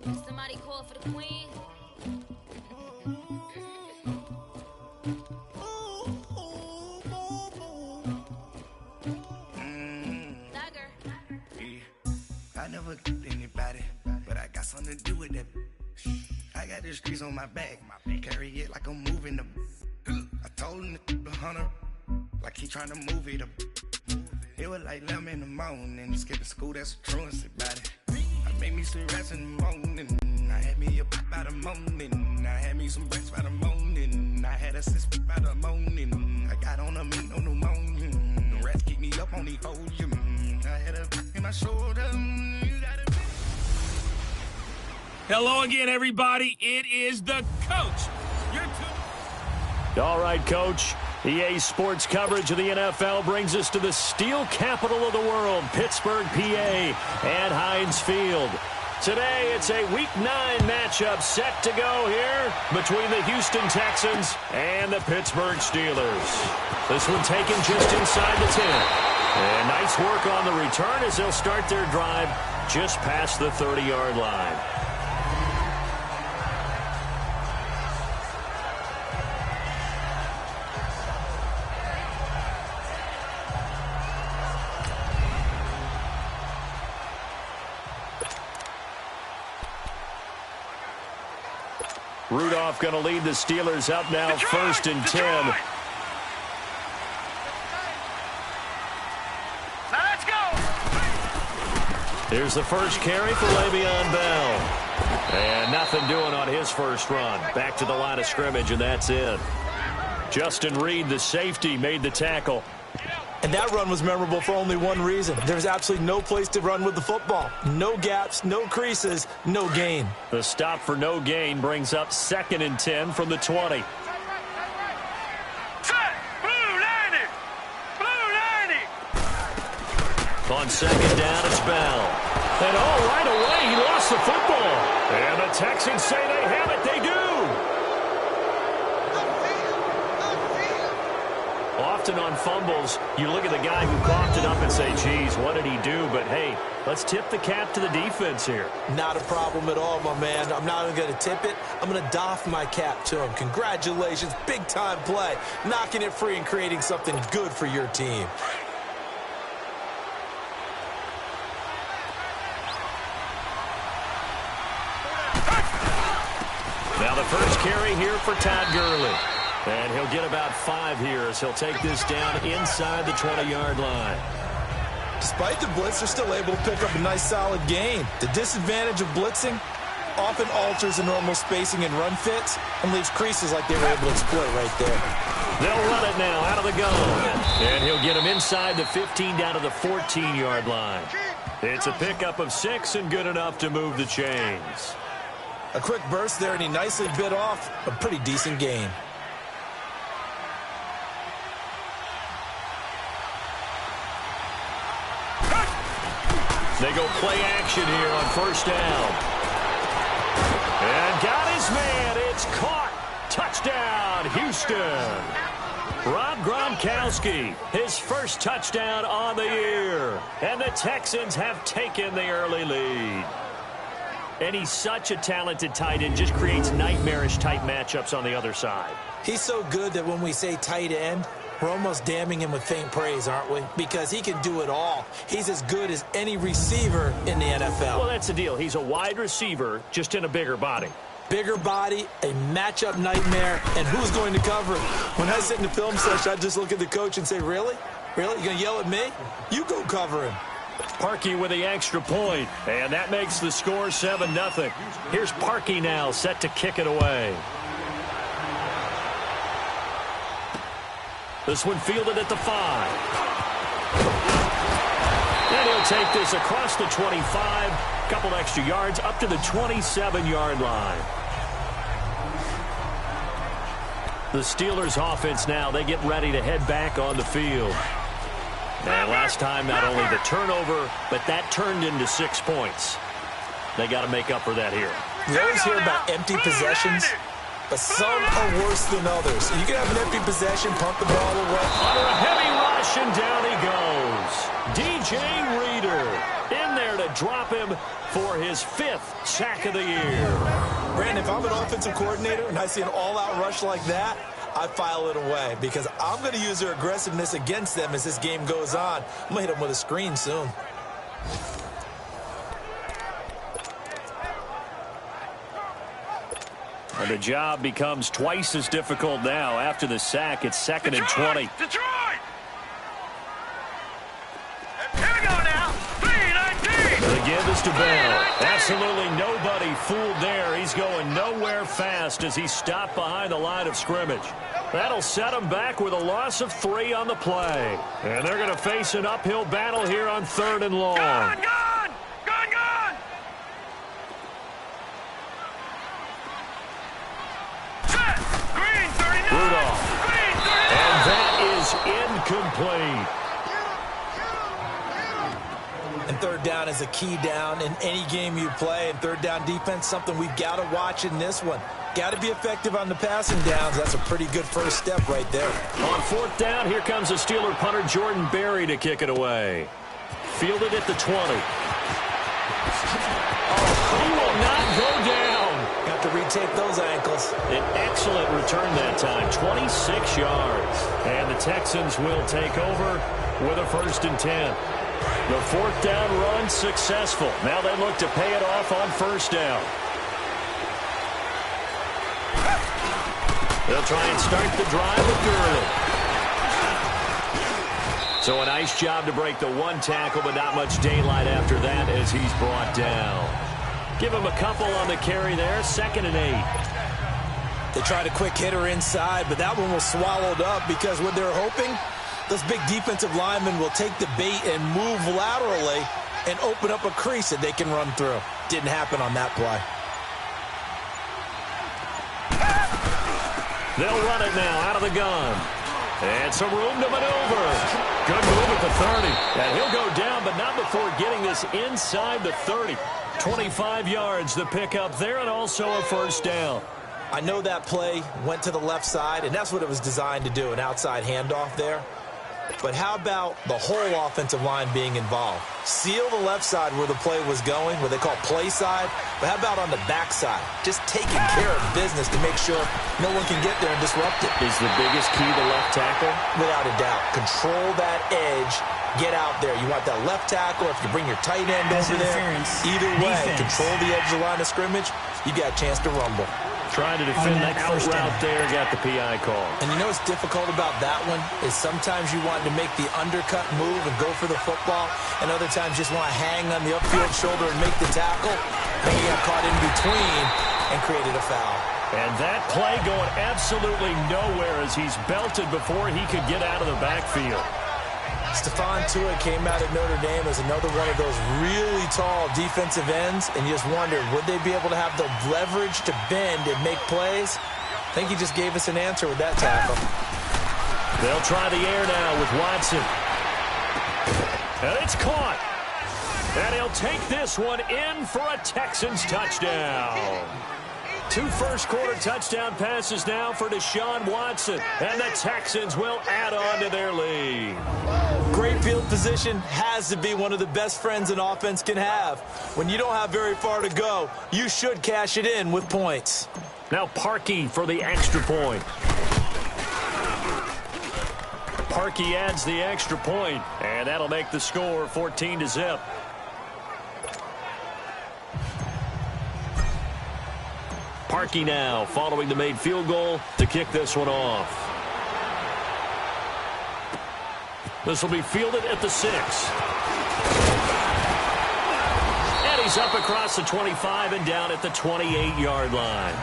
Somebody call for the queen. I never anybody, but I got something to do with that. I got the streets on my back, carry it like I'm moving the. I told him the 100, like he trying to move it up. It was like 11 in the morning, skipping school, that's a truancy about it. I made me some rest in the morning, I had me a pop by the morning, I had me some breaks by the morning, I had a sis by the morning, I got on a meat on the morning, the rats keep me up on the podium, I had a in my shoulder, you gotta be. Hello again, everybody. It is the coach. All right, Coach. EA Sports coverage of the NFL brings us to the steel capital of the world, Pittsburgh, PA, and Heinz Field. Today, it's a Week 9 matchup set to go here between the Houston Texans and the Pittsburgh Steelers. This one taken just inside the 10. And nice work on the return as they'll start their drive just past the 30-yard line. Rudolph going to lead the Steelers up now, 1st and 10. Let's go. Here's the first carry for Le'Veon Bell. And nothing doing on his first run. Back to the line of scrimmage, and that's it. Justin Reed, the safety, made the tackle. And that run was memorable for only one reason. There's absolutely no place to run with the football. No gaps, no creases, no gain. The stop for no gain brings up 2nd and 10 from the 20. Set. Blue 90. Blue 90. On 2nd down, it's Bell. And right away, he lost the football. And the Texans say they have it. They do. Often on fumbles, you look at the guy who coughed it up and say, geez, what did he do? But, hey, let's tip the cap to the defense here. Not a problem at all, my man. I'm not even going to tip it. I'm going to doff my cap to him. Congratulations, big-time play. Knocking it free and creating something good for your team. Now the first carry here for Todd Gurley. And he'll get about 5 here as he'll take this down inside the 20-yard line. Despite the blitz, they're still able to pick up a nice, solid gain. The disadvantage of blitzing often alters the normal spacing and run fits and leaves creases like they were able to exploit right there. They'll run it now out of the gun. And he'll get him inside the 15 down to the 14-yard line. It's a pickup of 6 and good enough to move the chains. A quick burst there, and he nicely bit off a pretty decent gain. They go play action here on 1st down. And got his man. It's caught. Touchdown, Houston. Rob Gronkowski, his first touchdown on the year. And the Texans have taken the early lead. And he's such a talented tight end, just creates nightmarish-type matchups on the other side. He's so good that when we say tight end, we're almost damning him with faint praise, aren't we? Because he can do it all. He's as good as any receiver in the NFL. Well, that's the deal. He's a wide receiver, just in a bigger body. Bigger body, a matchup nightmare, and who's going to cover it? When I sit in the film session, I just look at the coach and say, really? Really? You going to yell at me? You go cover him. Parkey with the extra point, and that makes the score 7-0. Here's Parkey now, set to kick it away. This one fielded at the 5. And he'll take this across the 25, a couple extra yards, up to the 27-yard line. The Steelers' offense now, they get ready to head back on the field. And last time, not only the turnover, but that turned into 6 points. They got to make up for that here. We always hear about empty possessions, but some are worse than others. You can have an empty possession, pump the ball away. Under a heavy rush, and down he goes. DJ Reader in there to drop him for his 5th sack of the year. Brandon, if I'm an offensive coordinator and I see an all-out rush like that, I file it away because I'm going to use their aggressiveness against them as this game goes on. I'm going to hit them with a screen soon. And the job becomes twice as difficult now. After the sack, it's 2nd and 20. Detroit! Here we go now. 3-19. The give is to Bell. Absolutely nobody fooled there. He's going nowhere fast as he stopped behind the line of scrimmage. That'll set him back with a loss of 3 on the play. And they're going to face an uphill battle here on 3rd and long. Gone! Set! Green 39. Rudolph. Green 39. And that is incomplete. And 3rd down is a key down in any game you play. And 3rd down defense, something we've got to watch in this one. Got to be effective on the passing downs. That's a pretty good first step right there. On 4th down, here comes the Steeler punter Jordan Berry to kick it away. Fielded at the 20. He will not go down. Got to retake those ankles. An excellent return that time, 26 yards. And the Texans will take over with a 1st and 10. The 4th down run successful. Now they look to pay it off on 1st down. They'll try and start the drive with Gurley. So a nice job to break the 1 tackle, but not much daylight after that as he's brought down. Give him a couple on the carry there, 2nd and 8. They tried a quick hitter inside, but that one was swallowed up because what they're hoping, those big defensive linemen will take the bait and move laterally and open up a crease that they can run through. Didn't happen on that play. They'll run it now out of the gun. And some room to maneuver. Good move at the 30. And he'll go down, but not before getting this inside the 30. 25 yards the pickup there, and also a 1st down. I know that play went to the left side, and that's what it was designed to do, an outside handoff there. But how about the whole offensive line being involved? Seal the left side where the play was going, what they call play side. But how about on the back side? Just taking care of business to make sure no one can get there and disrupt it. Is the biggest key the left tackle? Without a doubt. Control that edge. Get out there. You want that left tackle. If you bring your tight end over there, either way, control the edge of the line of scrimmage, you got a chance to rumble. Trying to defend that out route there, got the PI call. And you know what's difficult about that one is sometimes you want to make the undercut move and go for the football, and other times just want to hang on the upfield shoulder and make the tackle. And he got caught in between and created a foul. And that play going absolutely nowhere as he's belted before he could get out of the backfield. Stephon Tuitt came out of Notre Dame as another one of those really tall defensive ends, and you just wondered, would they be able to have the leverage to bend and make plays? I think he just gave us an answer with that tackle. They'll try the air now with Watson. And it's caught. And he'll take this one in for a Texans touchdown. 2 first-quarter touchdown passes now for Deshaun Watson, and the Texans will add on to their lead. Great field position has to be one of the best friends an offense can have. When you don't have very far to go, you should cash it in with points. Now Parkey for the extra point. Parkey adds the extra point, and that'll make the score 14-0. Parkey now following the made field goal to kick this one off. This will be fielded at the 6. And he's up across the 25 and down at the 28-yard line.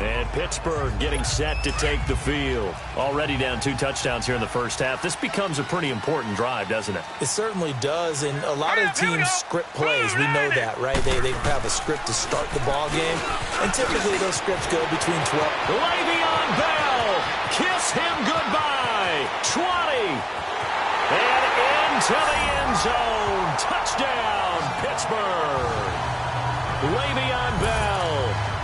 And Pittsburgh getting set to take the field. Already down 2 touchdowns here in the first half. This becomes a pretty important drive, doesn't it? It certainly does, and a lot of teams script plays. We know that, right? They have a script to start the ball game, and typically those scripts go between 12. Le'Veon Bell, kiss him goodbye. 20. And into the end zone. Touchdown, Pittsburgh. Le'Veon Bell,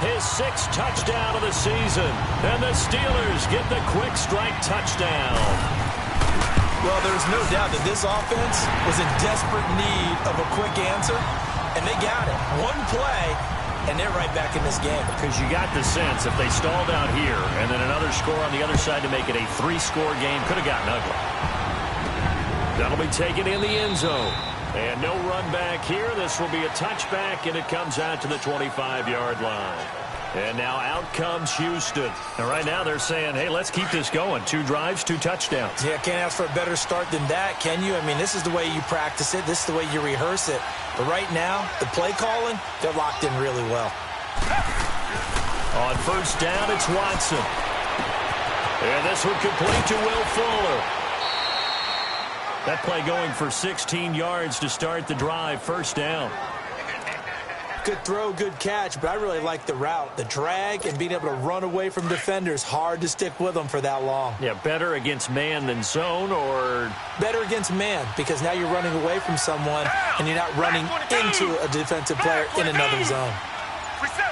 his 6th touchdown of the season. And the Steelers get the quick strike touchdown. Well, there's no doubt that this offense was in desperate need of a quick answer, and they got it. One play, and they're right back in this game. Because you got the sense if they stalled out here and then another score on the other side to make it a 3-score game, could have gotten ugly. That'll be taken in the end zone. And no run back here. This will be a touchback, and it comes out to the 25-yard line. And now out comes Houston. And right now they're saying, hey, let's keep this going. 2 drives, 2 touchdowns. Yeah, can't ask for a better start than that, can you? I mean, this is the way you practice it. This is the way you rehearse it. But right now, the play calling, they're locked in really well. On first down, it's Watson. And this one complete to Will Fuller. That play going for 16 yards to start the drive. First down. Good throw, good catch, but I really like the route. The drag and being able to run away from defenders. Hard to stick with them for that long. Yeah, better against man than zone, or? Better against man, because now you're running away from someone and you're not running into a defensive player in another zone. Reset.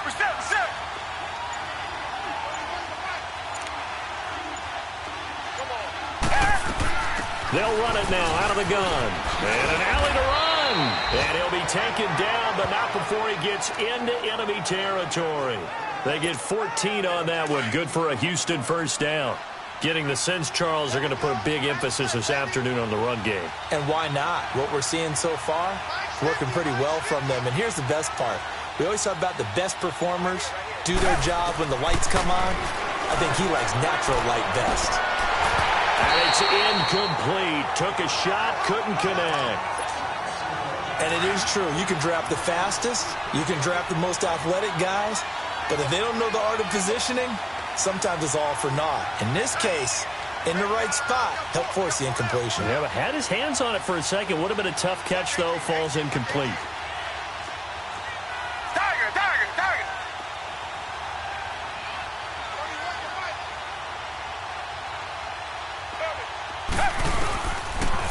They'll run it now out of the gun. And an alley to run. And he'll be taken down, but not before he gets into enemy territory. They get 14 on that one. Good for a Houston first down. Getting the sense, Charles, they're going to put a big emphasis this afternoon on the run game. And why not? What we're seeing so far, working pretty well from them. And here's the best part. We always talk about the best performers do their job when the lights come on. I think he likes natural light best. And it's incomplete. Took a shot, couldn't connect. And it is true. You can draft the fastest. You can draft the most athletic guys. But if they don't know the art of positioning, sometimes it's all for naught. In this case, in the right spot, helped force the incompletion. Yeah, but had his hands on it for a second. Would have been a tough catch, though. Falls incomplete.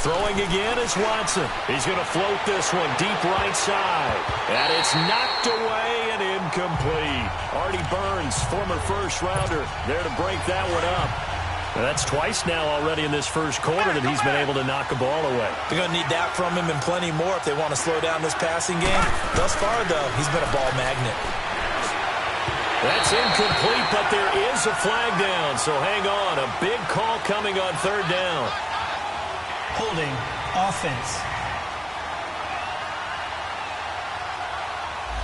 Throwing again is Watson. He's going to float this one deep right side. And it's knocked away and incomplete. Artie Burns, former first-rounder, there to break that one up. And that's twice now already in this first quarter that he's been able to knock a ball away. They're going to need that from him and plenty more if they want to slow down this passing game. Thus far, though, he's been a ball magnet. That's incomplete, but there is a flag down. So hang on. A big call coming on third down. Holding offense.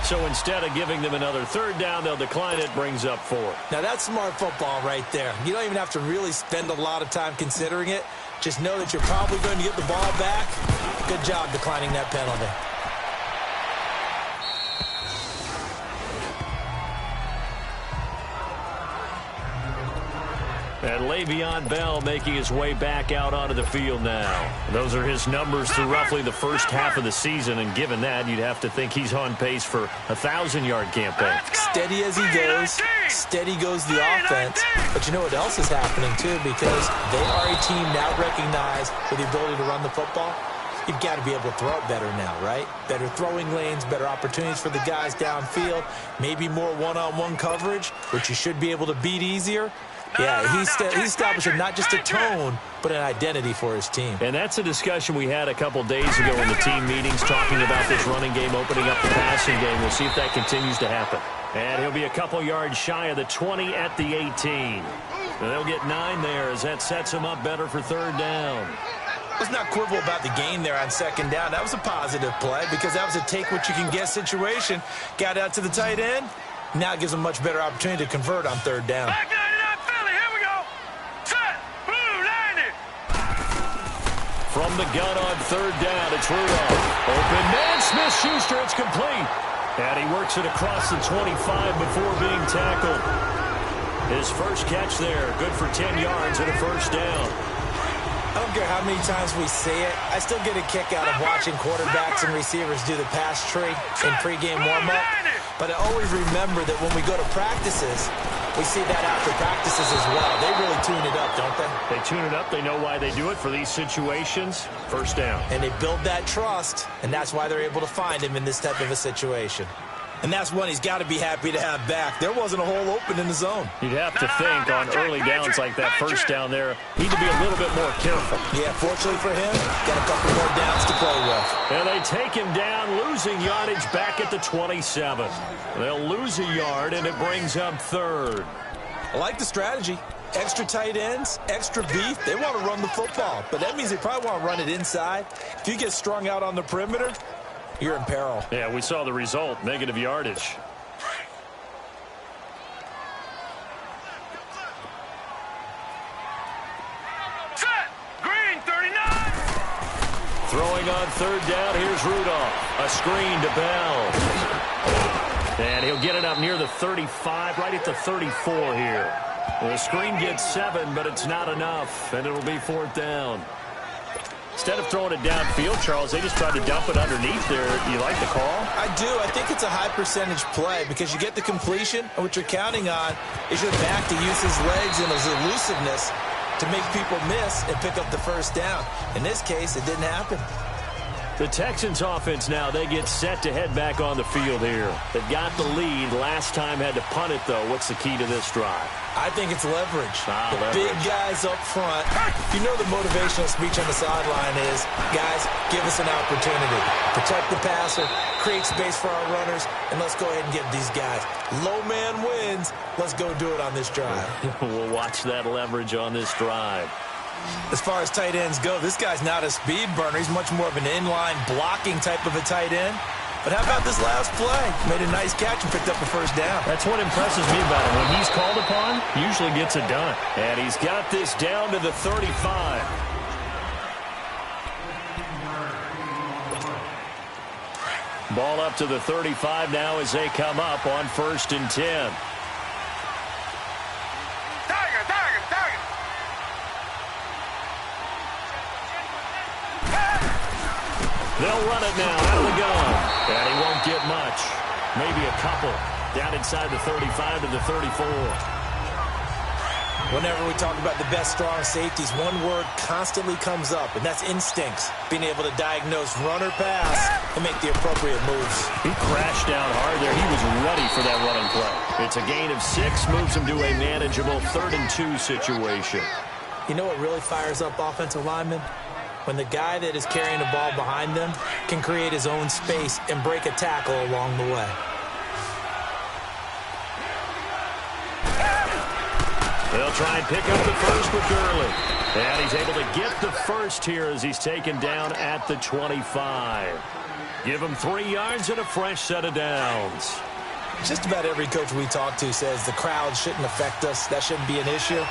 So instead of giving them another third down, they'll decline it, brings up 4. Now that's smart football right there. You don't even have to really spend a lot of time considering it. Just know that you're probably going to get the ball back. Good job declining that penalty. And Le'Veon Bell making his way back out onto the field now. Those are his numbers through roughly the first half of the season, and given that, you'd have to think he's on pace for a 1,000-yard campaign. Steady as he goes, steady goes the offense. But you know what else is happening, too, because they are a team now recognized for the ability to run the football. You've got to be able to throw it better now, right? Better throwing lanes, better opportunities for the guys downfield, maybe more one-on-one coverage, which you should be able to beat easier. Yeah, he's establishing not just a tone, but an identity for his team. And that's a discussion we had a couple days ago in the team meetings, talking about this running game, opening up the passing game. We'll see if that continues to happen. And he'll be a couple yards shy of the 20 at the 18. And they'll get 9 there as that sets him up better for third down. Let's not quibble about the gain there on second down. That was a positive play because that was a take-what-you-can-get situation. Got out to the tight end. Now it gives him a much better opportunity to convert on third down. From the gun on third down, it's Rudolph. Open man, Smith-Schuster, it's complete. And he works it across the 25 before being tackled. His first catch there, good for 10 yards and a first down. I don't care how many times we say it, I still get a kick out of watching quarterbacks and receivers do the pass tree in pregame warm-up. But I always remember that when we go to practices, we see that after practices as well. They really tune it up, don't they? They tune it up. They know why they do it for these situations. First down. And they build that trust, and that's why they're able to find him in this type of a situation. And that's one he's got to be happy to have back. There wasn't a hole open in the zone. You'd have to think on early downs like that first down there, need to be a little bit more careful. Yeah, fortunately for him, got a couple more downs to play with. And they take him down, losing yardage back at the 27. They'll lose a yard, and it brings up third. I like the strategy. Extra tight ends, extra beef. They want to run the football, but that means they probably want to run it inside. If you get strung out on the perimeter, you're in peril. Yeah, we saw the result, negative yardage. Set. Green 39. Throwing on third down, here's Rudolph. A screen to Bell. And he'll get it up near the 35, right at the 34 here. The screen gets 7, but it's not enough, and it'll be fourth down. Instead of throwing it downfield, Charles, they just tried to dump it underneath there. You like the call? I do. I think it's a high percentage play because you get the completion, and what you're counting on is your back to use his legs and his elusiveness to make people miss and pick up the first down. In this case, it didn't happen. The Texans offense now, they get set to head back on the field here. They've got the lead. Last time had to punt it, though. What's the key to this drive? I think it's leverage. The leverage. big guys up front. You know the motivational speech on the sideline is, guys, give us an opportunity. Protect the passer, create space for our runners, and let's go ahead and give these guys. Low man wins. Let's go do it on this drive. We'll watch that leverage on this drive. As far as tight ends go, this guy's not a speed burner. He's much more of an inline blocking type of a tight end. But how about this last play? Made a nice catch and picked up a first down. That's what impresses me about him. When he's called upon, usually gets it done. And he's got this down to the 35. Ball up to the 35 now as they come up on 1st and 10. They'll run it now out of the gun. And he won't get much. Maybe a couple. Down inside the 35 to the 34. Whenever we talk about the best strong safeties, one word constantly comes up, and that's instincts. Being able to diagnose run or pass and make the appropriate moves. He crashed down hard there. He was ready for that running play. It's a gain of 6, moves him to a manageable 3rd and 2 situation. You know what really fires up offensive linemen? When the guy that is carrying the ball behind them can create his own space and break a tackle along the way. They'll try and pick up the first with Gurley. And he's able to get the first here as he's taken down at the 25. Give him 3 yards and a fresh set of downs. Just about every coach we talk to says the crowd shouldn't affect us. That shouldn't be an issue.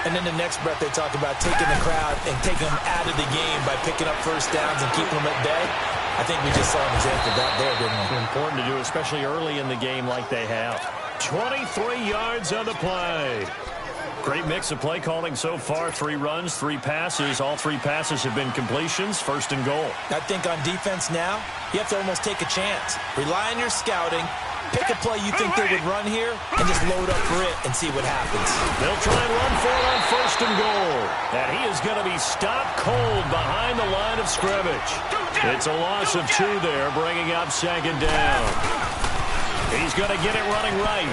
And then the next breath they talk about taking the crowd and taking them out of the game by picking up first downs and keeping them at bay. I think we just saw an example of that there, didn't we? Important to do, especially early in the game like they have. 23 yards on the play. Great mix of play calling so far. 3 runs, 3 passes. All 3 passes have been completions. 1st and goal. I think on defense now, you have to almost take a chance. Rely on your scouting. Pick a play you think they would run here and just load up for it and see what happens. They'll try and run for it on 1st and goal. And he is going to be stopped cold behind the line of scrimmage. It's a loss of 2 there, bringing up 2nd down. He's going to get it running right.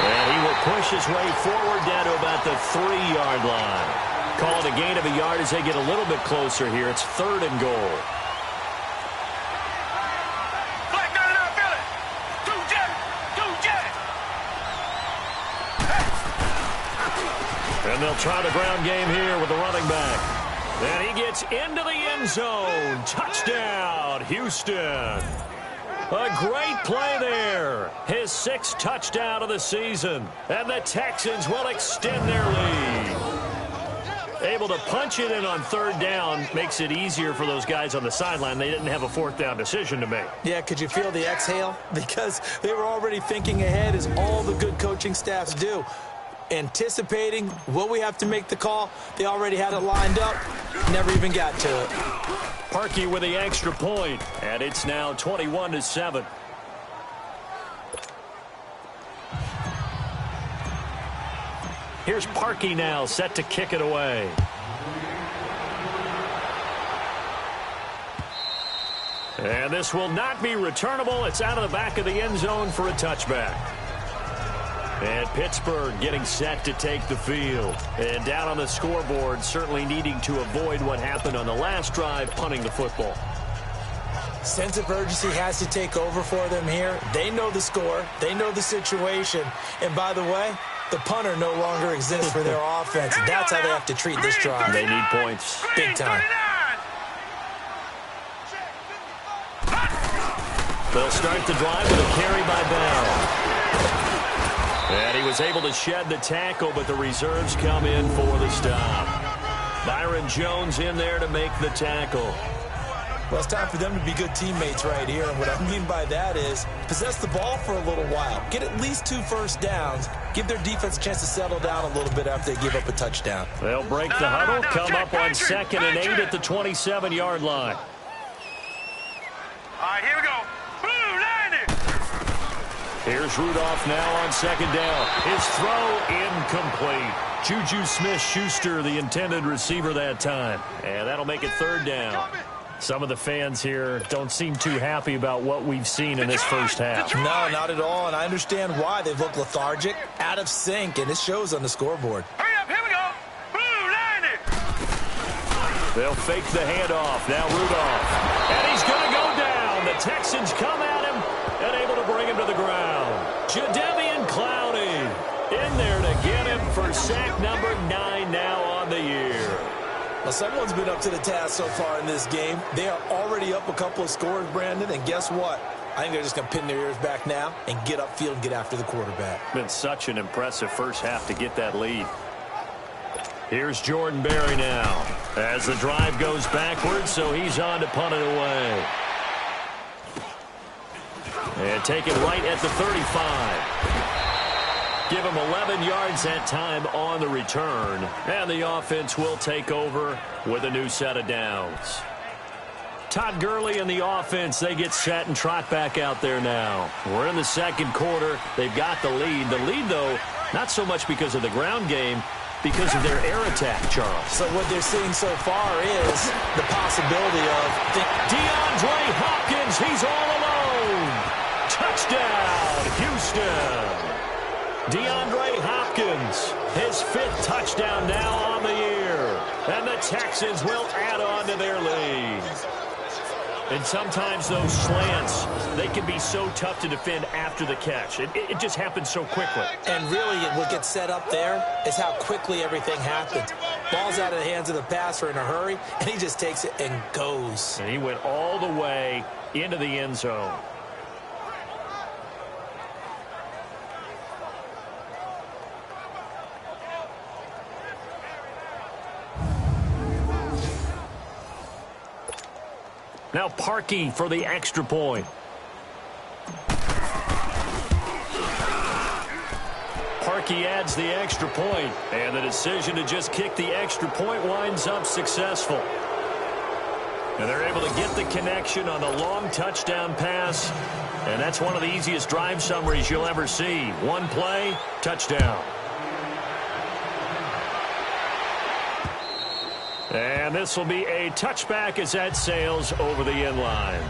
And he will push his way forward down to about the 3-yard line. Call it a gain of a yard as they get a little bit closer here. It's 3rd and goal. And they'll try the ground game here with the running back. And he gets into the end zone. Touchdown, Houston. A great play there. His 6th touchdown of the season. And the Texans will extend their lead. Able to punch it in on 3rd down makes it easier for those guys on the sideline. They didn't have a 4th down decision to make. Yeah, could you feel the exhale? Because they were already thinking ahead, as all the good coaching staffs do. Anticipating what we have to make the call. They already had it lined up. Never even got to it. Parkey with the extra point, and it's now 21-7. Here's Parkey now, set to kick it away. And this will not be returnable. It's out of the back of the end zone for a touchback. And Pittsburgh getting set to take the field. And down on the scoreboard, certainly needing to avoid what happened on the last drive, punting the football. Sense of urgency has to take over for them here. They know the score. They know the situation. And by the way, the punter no longer exists for their offense. That's how they have to treat this drive. They need points. Big time. They'll start the drive with a carry by Bell. And he was able to shed the tackle, but the reserves come in for the stop. Byron Jones in there to make the tackle. Well, it's time for them to be good teammates right here. And what I mean by that is possess the ball for a little while. Get at least 2 first downs. Give their defense a chance to settle down a little bit after they give up a touchdown. They'll break the huddle, come up on 2nd and 8 at the 27-yard line. All right, here we go. Blue, landed. Here's Rudolph now on 2nd down. His throw incomplete. Juju Smith-Schuster, the intended receiver that time. And that'll make it 3rd down. Some of the fans here don't seem too happy about what we've seen in this first half. No, not at all, and I understand why. They've looked lethargic, out of sync, and it shows on the scoreboard. Hurry up, here we go. Blue, landed. They'll fake the handoff. Now Rudolph. And he's going to go down. The Texans come at him and able to bring him to the ground. Jadeveon Clowney in there to get him for sack number 9 now on the year. Well, someone's been up to the task so far in this game. They are already up a couple of scores, Brandon, and guess what? I think they're just going to pin their ears back now and get upfield and get after the quarterback. Been such an impressive first half to get that lead. Here's Jordan Berry now as the drive goes backwards, so he's on to punt it away. And take it right at the 35. Give him 11 yards that time on the return. And the offense will take over with a new set of downs. Todd Gurley and the offense, they get set and trot back out there now. We're in the second quarter. They've got the lead. The lead, though, not so much because of the ground game, because of their air attack, Charles. So what they're seeing so far is the possibility of DeAndre Hopkins, he's all alone. Touchdown, Houston. DeAndre Hopkins, his 5th touchdown now on the year. And the Texans will add on to their lead. And sometimes those slants, they can be so tough to defend after the catch. It just happens so quickly. And really what gets set up there is how quickly everything happens. Ball's out of the hands of the passer in a hurry, and he just takes it and goes. And he went all the way into the end zone. Now Parkey for the extra point. Parkey adds the extra point, and the decision to just kick the extra point winds up successful. And they're able to get the connection on the long touchdown pass, and that's one of the easiest drive summaries you'll ever see. One play, touchdown. And this will be a touchback as that sails over the end line.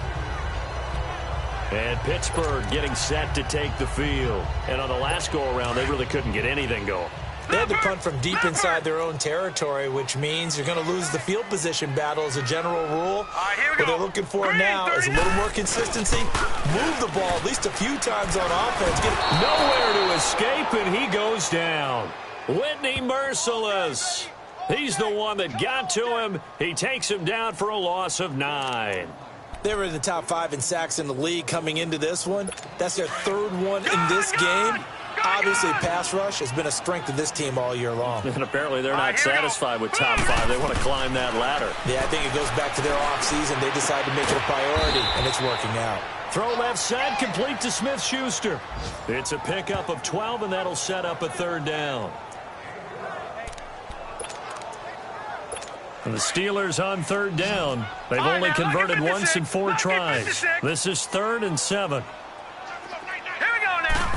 And Pittsburgh getting set to take the field. And on the last go-around, they really couldn't get anything going. They had to punt from deep inside their own territory, which means you're going to lose the field position battle as a general rule. What they're looking for now is a little more consistency. Move the ball at least a few times on offense. Nowhere to escape, and he goes down. Whitney Merciless. He's the one that got to him. He takes him down for a loss of 9. They were in the top 5 in sacks in the league coming into this one. That's their 3rd one in this game. Obviously, pass rush has been a strength of this team all year long. And apparently they're not satisfied with top 5. They want to climb that ladder. Yeah, I think it goes back to their offseason. They decided to make it a priority, and it's working out. Throw left side, complete to Smith-Schuster. It's a pickup of 12, and that'll set up a 3rd down. And the Steelers on 3rd down. They've only converted once in 4 tries. This is 3rd and 7. Here we go now.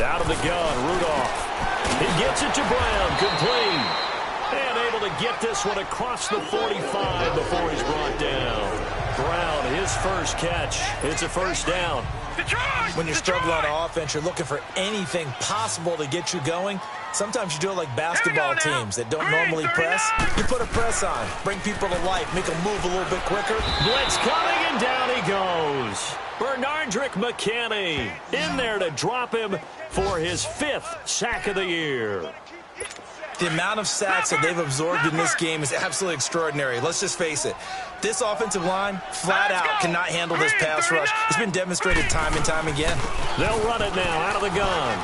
Out of the gun, Rudolph. He gets it to Brown, complete. And able to get this one across the 45 before he's brought down. Brown, his his first catch. It's a first down. When you're struggling on offense, you're looking for anything possible to get you going. Sometimes you do it like basketball teams that don't normally press. You put a press on, bring people to life, make them move a little bit quicker. Blitz coming, and down he goes. Bernardrick McKinney in there to drop him for his 5th sack of the year. The amount of sacks that they've absorbed in this game is absolutely extraordinary. Let's just face it. This offensive line, flat out, cannot handle this pass rush. It's been demonstrated time and time again. They'll run it now out of the gun.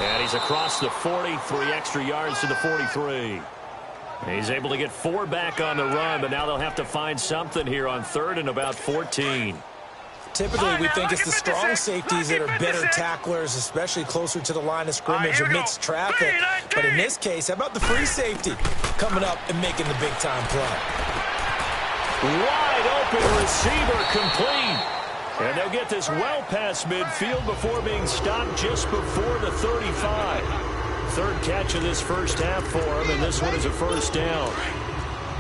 And he's across the 40, 3 extra yards to the 43. He's able to get 4 back on the run, but now they'll have to find something here on 3rd and about 14. Typically, we think it's the strong safeties that are better tacklers, especially closer to the line of scrimmage amidst traffic. But in this case, how about the free safety coming up and making the big-time play? Wide open receiver complete. And they'll get this well past midfield before being stopped just before the 35. 3rd catch of this first half for him, and this one is a first down.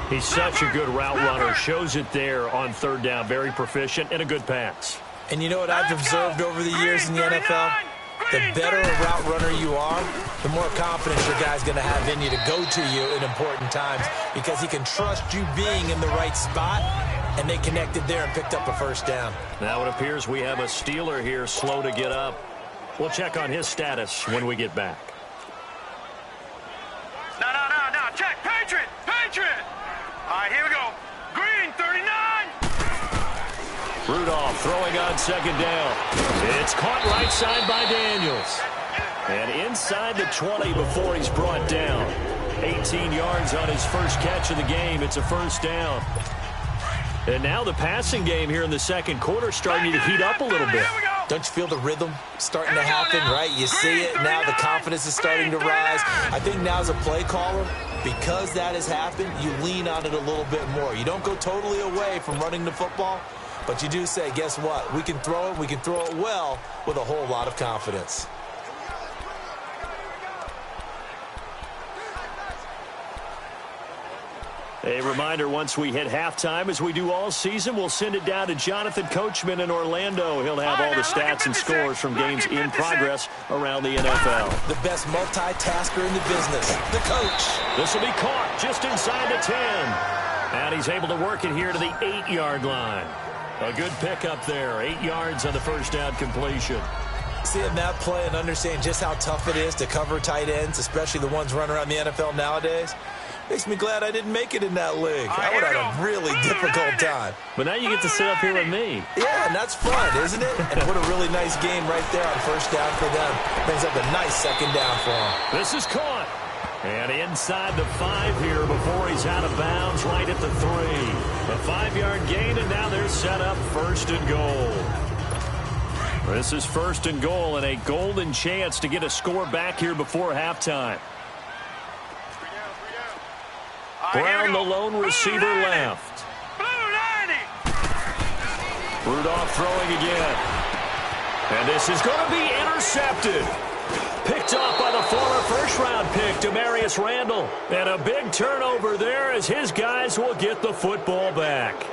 He's such a good route runner. Shows it there on 3rd down. Very proficient and a good pass. And you know what I've observed over the years in the NFL? The better a route runner you are, the more confidence your guy's going to have in you to go to you in important times because he can trust you being in the right spot, and they connected there and picked up a first down. Now it appears we have a Steeler here slow to get up. We'll check on his status when we get back. No. Check. Patriot. All right, here we go. Green, 39. Rudolph throwing on 2nd down. It's caught right side by Daniels. And inside the 20 before he's brought down. 18 yards on his first catch of the game. It's a first down. And now the passing game here in the 2nd quarter starting to heat up a little bit. Don't you feel the rhythm starting to happen, right? You see it now. The confidence is starting to rise. I think now as a play caller, because that has happened, you lean on it a little bit more. You don't go totally away from running the football, but you do say, guess what? We can throw it. We can throw it well with a whole lot of confidence. A reminder, once we hit halftime, as we do all season, we'll send it down to Jonathan Coachman in Orlando. He'll have all the stats and scores from games in progress around the NFL. The best multitasker in the business, the coach. This will be caught just inside the 10. And he's able to work it here to the 8-yard line. A good pickup there. 8 yards on the first down completion. Seeing that play and understanding just how tough it is to cover tight ends, especially the ones running around the NFL nowadays, makes me glad I didn't make it in that league. I would have had a really difficult time. But now you get to sit up here with me. Yeah, and that's fun, isn't it? And what a really nice game right there on first down for them. Brings up a nice 2nd down for them. This is caught. And inside the 5 here before he's out of bounds right at the 3. A 5-yard gain, and now they're set up 1st and goal. This is 1st and goal and a golden chance to get a score back here before halftime. Brown, the lone receiver, left. Rudolph throwing again. And this is going to be intercepted. Picked off by the former first-round pick, Demarius Randall. And a big turnover there as his guys will get the football back.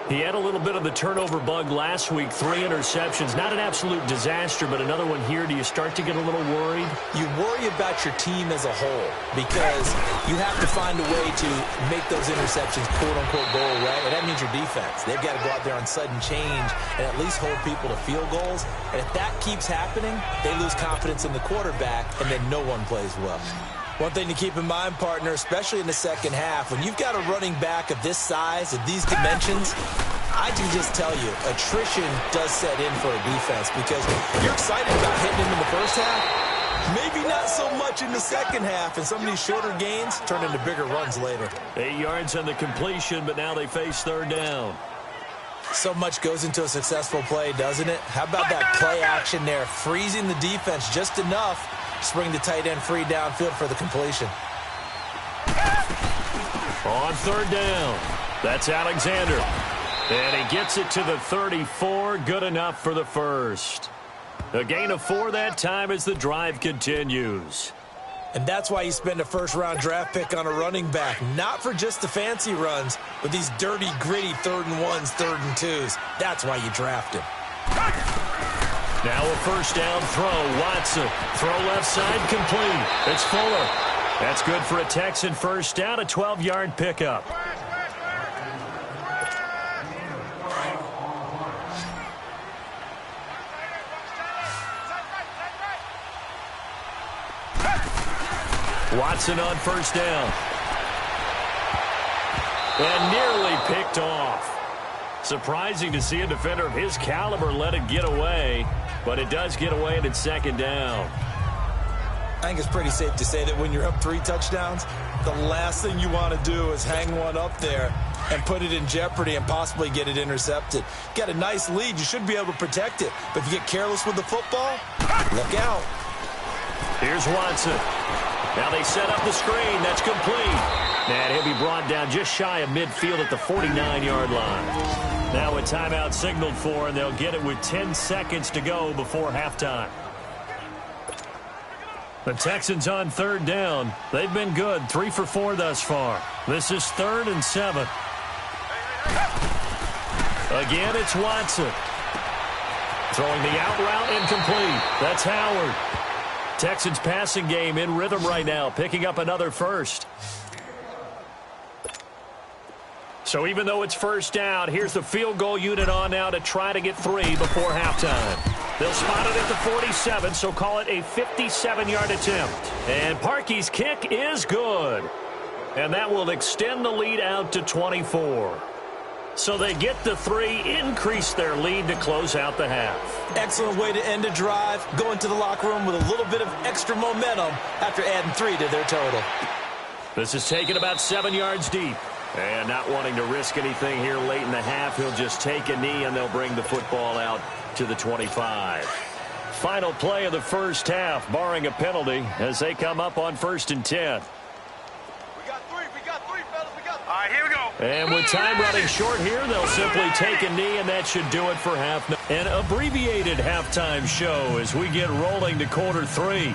He had a little bit of the turnover bug last week, 3 interceptions. Not an absolute disaster, but another one here. Do you start to get a little worried? You worry about your team as a whole because you have to find a way to make those interceptions, quote-unquote, go away, and that means your defense. They've got to go out there on sudden change and at least hold people to field goals. And if that keeps happening, they lose confidence in the quarterback, and then no one plays well. One thing to keep in mind, partner, especially in the second half, when you've got a running back of this size, of these dimensions, I can just tell you, attrition does set in for a defense because you're excited about hitting him in the first half. Maybe not so much in the second half, and some of these shorter gains turn into bigger runs later. 8 yards on the completion, but now they face 3rd down. So much goes into a successful play, doesn't it? How about that play action there, freezing the defense just enough to bring the tight end free downfield for the completion. On 3rd down, that's Alexander. And he gets it to the 34, good enough for the first. A gain of 4 that time as the drive continues. And that's why you spend a first-round draft pick on a running back. Not for just the fancy runs, but these dirty, gritty 3rd and 1s, 3rd and 2s. That's why you draft him. Now a first down throw. Watson. Throw left side complete. It's Fuller. That's good for a Texan first down, a 12-yard pickup. Watson on first down. And nearly picked off. Surprising to see a defender of his caliber let it get away, but it does get away and it's second down. I think it's pretty safe to say that when you're up 3 touchdowns, the last thing you want to do is hang one up there and put it in jeopardy and possibly get it intercepted. Got a nice lead. You should be able to protect it. But if you get careless with the football, look out. Here's Watson. Now they set up the screen. That's complete. And he'll be brought down just shy of midfield at the 49-yard line. Now a timeout signaled for, and they'll get it with 10 seconds to go before halftime. The Texans on third down. They've been good, 3 for 4 thus far. This is 3rd and 7. Again, it's Watson. Throwing the out route incomplete. That's Howard. Texans passing game in rhythm right now, picking up another first. So even though it's first down, here's the field goal unit on now to try to get 3 before halftime. They'll spot it at the 47, so call it a 57-yard attempt. And Parkey's kick is good. And that will extend the lead out to 24. So they get the 3, increase their lead to close out the half. Excellent way to end a drive. Go into the locker room with a little bit of extra momentum after adding 3 to their total. This is taken about 7 yards deep. And not wanting to risk anything here late in the half, he'll just take a knee and they'll bring the football out to the 25. Final play of the first half, barring a penalty, as they come up on 1st and 10. We got 3, fellas, we got 3. All right, here we go. And with time running short here, they'll simply take a knee, and that should do it for half. An abbreviated halftime show as we get rolling to quarter 3.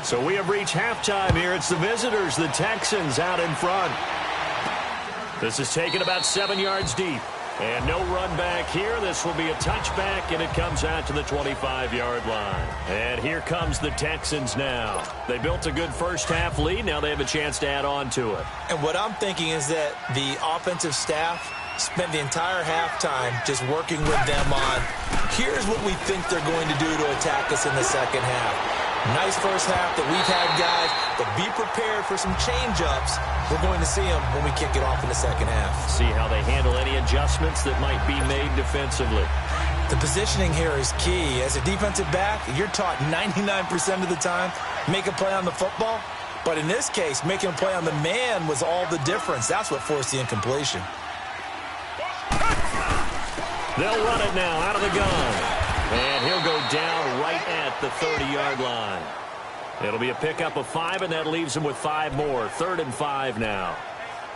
So we have reached halftime here. It's the visitors, the Texans, out in front. This is taken about 7 yards deep. And no run back here. This will be a touchback, and it comes out to the 25-yard line. And here comes the Texans now. They built a good first half lead. Now they have a chance to add on to it. And what I'm thinking is that the offensive staff spent the entire halftime just working with them on, here's what we think they're going to do to attack us in the second half. Nice first half that we've had, guys, but be prepared for some change-ups. We're going to see them when we kick it off in the second half. See how they handle any adjustments that might be made defensively. The positioning here is key. As a defensive back, you're taught 99% of the time, make a play on the football. But in this case, making a play on the man was all the difference. That's what forced the incompletion. They'll run it now out of the gun. And he'll go down right at the 30-yard line. It'll be a pickup of 5, and that leaves him with 5 more. 3rd and 5 now.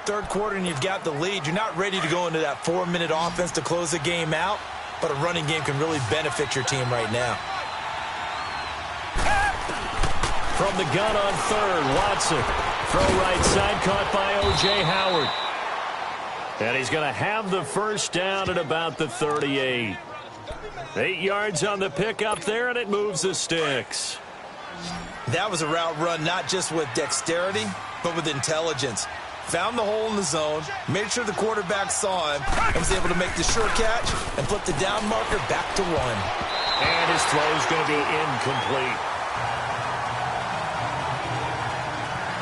Third quarter, and you've got the lead. You're not ready to go into that 4-minute offense to close the game out, but a running game can really benefit your team right now. From the gun on 3rd, Watson. Throw right side, caught by O.J. Howard. And he's going to have the first down at about the 38. 8 yards on the pickup there, and it moves the sticks. That was a route run not just with dexterity, but with intelligence. Found the hole in the zone, made sure the quarterback saw him, and was able to make the short catch and flip the down marker back to 1. And his throw is going to be incomplete.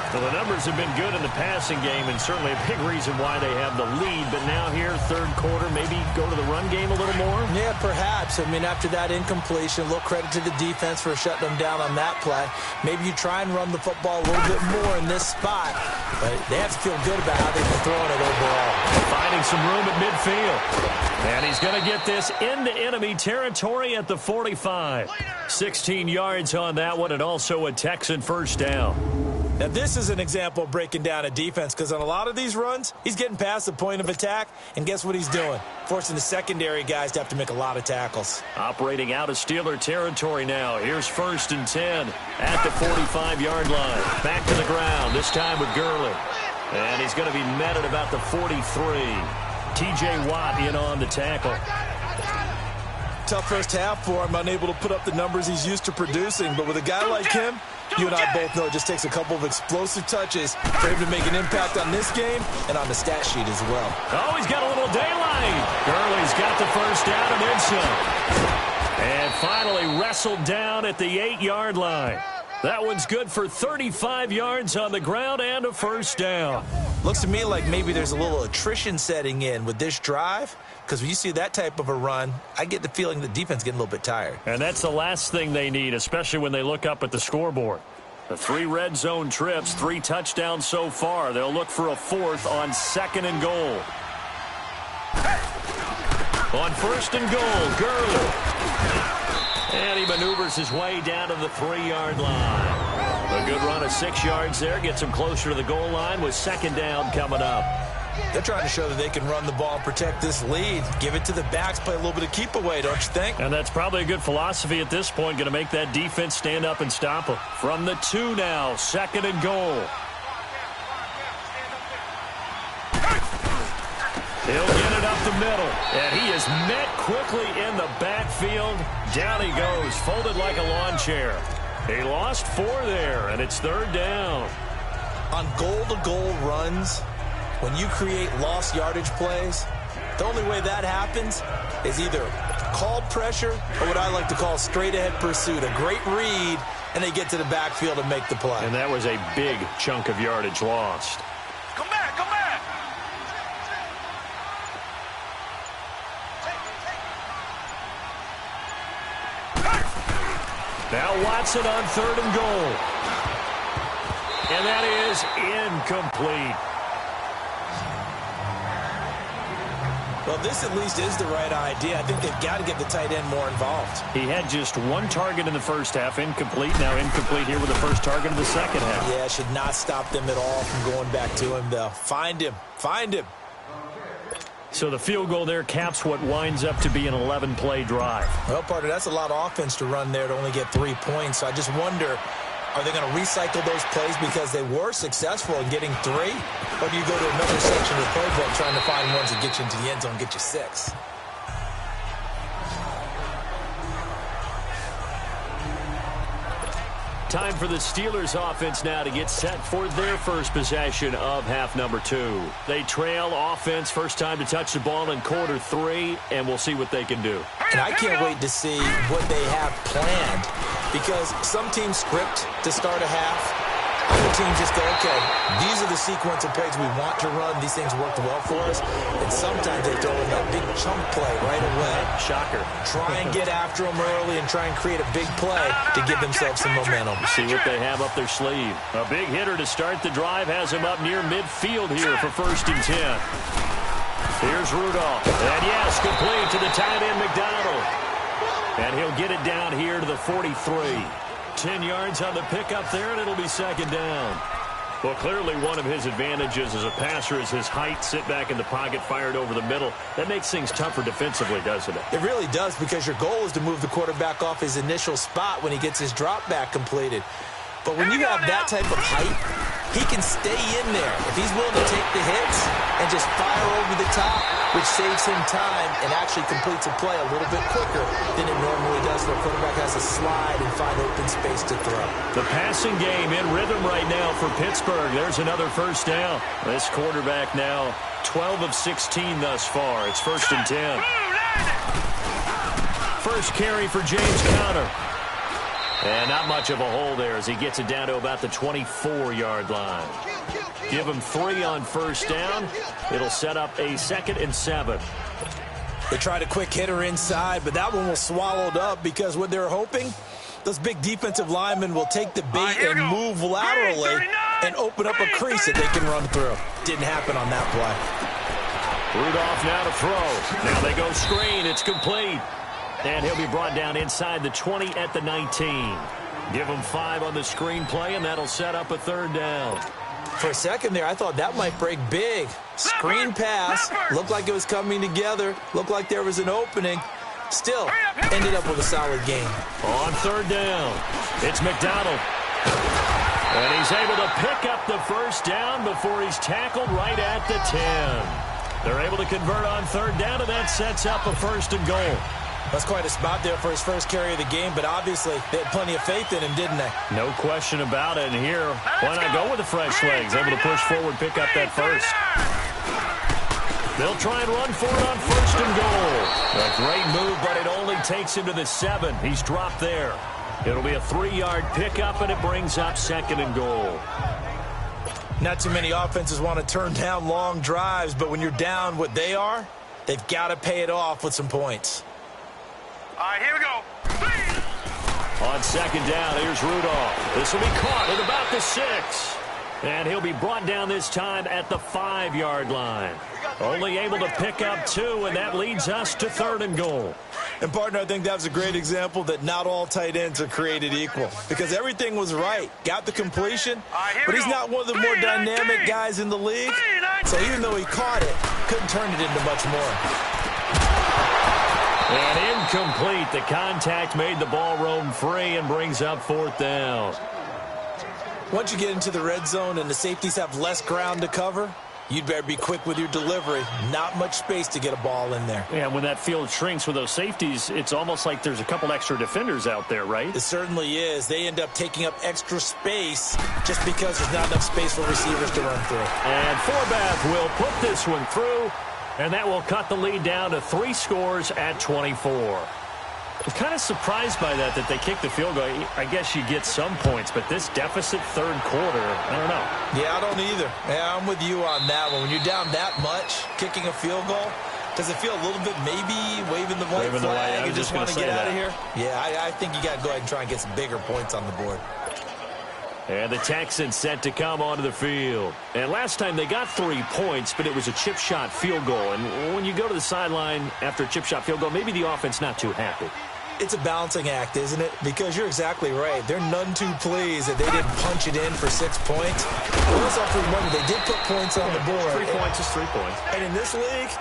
Well, the numbers have been good in the passing game, and certainly a big reason why they have the lead. But now here, third quarter, maybe go to the run game a little more? Yeah, perhaps. I mean, after that incompletion, a little credit to the defense for shutting them down on that play. Maybe you try and run the football a little bit more in this spot. But they have to feel good about how they've been throwing it overall. Finding some room at midfield. And he's going to get this into enemy territory at the 45. 16 yards on that one, and also a Texan first down. Now, this is an example of breaking down a defense, because on a lot of these runs, he's getting past the point of attack, and guess what he's doing? Forcing the secondary guys to have to make a lot of tackles. Operating out of Steeler territory now. Here's 1st and 10 at the 45-yard line. Back to the ground, this time with Gurley. And he's going to be met at about the 43. T.J. Watt in on the tackle. Tough first half for him, unable to put up the numbers he's used to producing. But with a guy like him, you and I both know it just takes a couple of explosive touches for him to make an impact on this game and on the stat sheet as well. Oh, he's got a little daylight. Gurley's got the first down and then some. And finally wrestled down at the 8-yard line. That one's good for 35 yards on the ground and a first down. Looks to me like maybe there's a little attrition setting in with this drive, because when you see that type of a run, I get the feeling the defense is getting a little bit tired. And that's the last thing they need, especially when they look up at the scoreboard. The 3 red zone trips, 3 touchdowns so far. They'll look for a 4th on 2nd and goal. On 1st and goal, Gurley. And he maneuvers his way down to the 3-yard line. A good run of 6 yards there. Gets him closer to the goal line with 2nd down coming up. They're trying to show that they can run the ball and protect this lead. Give it to the backs, play a little bit of keep away, don't you think? And that's probably a good philosophy at this point. Going to make that defense stand up and stop them. From the 2 now, 2nd and goal. He'll get it up the middle, and he is met quickly in the backfield. Down he goes, folded like a lawn chair. He lost 4 there, and it's 3rd down. On goal-to-goal runs, when you create lost yardage plays, the only way that happens is either called pressure or what I like to call straight-ahead pursuit. A great read, and they get to the backfield and make the play. And that was a big chunk of yardage lost. Come back, come back. Now Watson on 3rd and goal. And that is incomplete. Well, this at least is the right idea. I think they've got to get the tight end more involved. He had just 1 target in the first half, incomplete. Now incomplete here with the first target of the second half. Yeah, should not stop them at all from going back to him, though. Find him. Find him. So the field goal there caps what winds up to be an 11-play drive. Well, partner, that's a lot of offense to run there to only get 3 points. So I just wonder, are they going to recycle those plays because they were successful in getting 3? Or do you go to another section of the playbook trying to find ones that get you into the end zone and get you 6? Time for the Steelers offense now to get set for their first possession of half number 2. They trail offense, first time to touch the ball in quarter 3, and we'll see what they can do. And I can't wait to see what they have planned, because some teams script to start a half. Other teams just go, okay, these are the sequence of plays we want to run. These things worked well for us. And sometimes they throw in that big chunk play right away. Shocker. Try and get after them early and try and create a big play to give themselves some momentum. See what they have up their sleeve. A big hitter to start the drive has him up near midfield here for 1st and 10. Here's Rudolph. And yes, complete to the tight end McDonald. And he'll get it down here to the 43. 10 yards on the pickup there, and it'll be 2nd down. Well, clearly one of his advantages as a passer is his height. Sit back in the pocket, fired over the middle. That makes things tougher defensively, doesn't it? It really does, because your goal is to move the quarterback off his initial spot when he gets his drop back completed. But when you have that type of height, he can stay in there. If he's willing to take the hits and just fire over the top, which saves him time and actually completes a play a little bit quicker than it normally does when a quarterback has to slide and find open space to throw. The passing game in rhythm right now for Pittsburgh. There's another first down. This quarterback now 12 of 16 thus far. It's 1st and 10. First carry for James Conner. And not much of a hole there as he gets it down to about the 24-yard line. Give him 3 on first down. It'll set up a 2nd and 7. They tried a quick hitter inside, but that one was swallowed up because what they're hoping, those big defensive linemen will take the bait and move laterally and open up a crease that they can run through. Didn't happen on that play. Rudolph now to throw. Now they go screen. It's complete. And he'll be brought down inside the 20 at the 19. Give them 5 on the screenplay, and that'll set up a 3rd down. For a second there, I thought that might break big. Screen pass. Looked like it was coming together. Looked like there was an opening. Still, ended up with a solid gain. On 3rd down, it's McDonald. And he's able to pick up the 1st down before he's tackled right at the 10. They're able to convert on 3rd down, and that sets up a 1st and goal. That's quite a spot there for his first carry of the game, but obviously they had plenty of faith in him, didn't they? No question about it. And here, why not go with the fresh legs? Able to push forward, pick up that 1st. They'll try and run for it on 1st and goal. A great move, but it only takes him to the 7. He's dropped there. It'll be a 3-yard pickup, and it brings up 2nd and goal. Not too many offenses want to turn down long drives, but when you're down what they are, they've got to pay it off with some points. All right, here we go. On 2nd down, here's Rudolph. This will be caught at about the 6. And he'll be brought down this time at the 5-yard line. Only able to pick up 2, and that leads us to 3rd and goal. And, partner, I think that was a great example that not all tight ends are created equal. Because everything was right. Got the completion, but he's not one of the more dynamic guys in the league. So even though he caught it, couldn't turn it into much more. And incomplete. The contact made the ball roam free and brings up 4th down. Once you get into the red zone and the safeties have less ground to cover, you'd better be quick with your delivery. Not much space to get a ball in there. Yeah, when that field shrinks with those safeties, it's almost like there's a couple extra defenders out there, right? It certainly is. They end up taking up extra space just because there's not enough space for receivers to run through. And Forbath will put this one through, and that will cut the lead down to 3 scores at 24. I'm kind of surprised by that they kicked the field goal. I guess you get some points, but this deficit 3rd quarter, I don't know. Yeah, I don't either. Yeah, I'm with you on that one. When you're down that much, kicking a field goal, does it feel a little bit maybe waving the white flag and just want to get out of here? Yeah, I think you got to go ahead and try and get some bigger points on the board. And the Texans set to come onto the field. And last time they got 3 points, but it was a chip shot field goal. And when you go to the sideline after a chip shot field goal, maybe the offense not too happy. It's a balancing act, isn't it? Because you're exactly right. They're none too pleased that they didn't punch it in for 6 points. We also have to remember they did put points on the board. 3 points is 3 points. And in this league,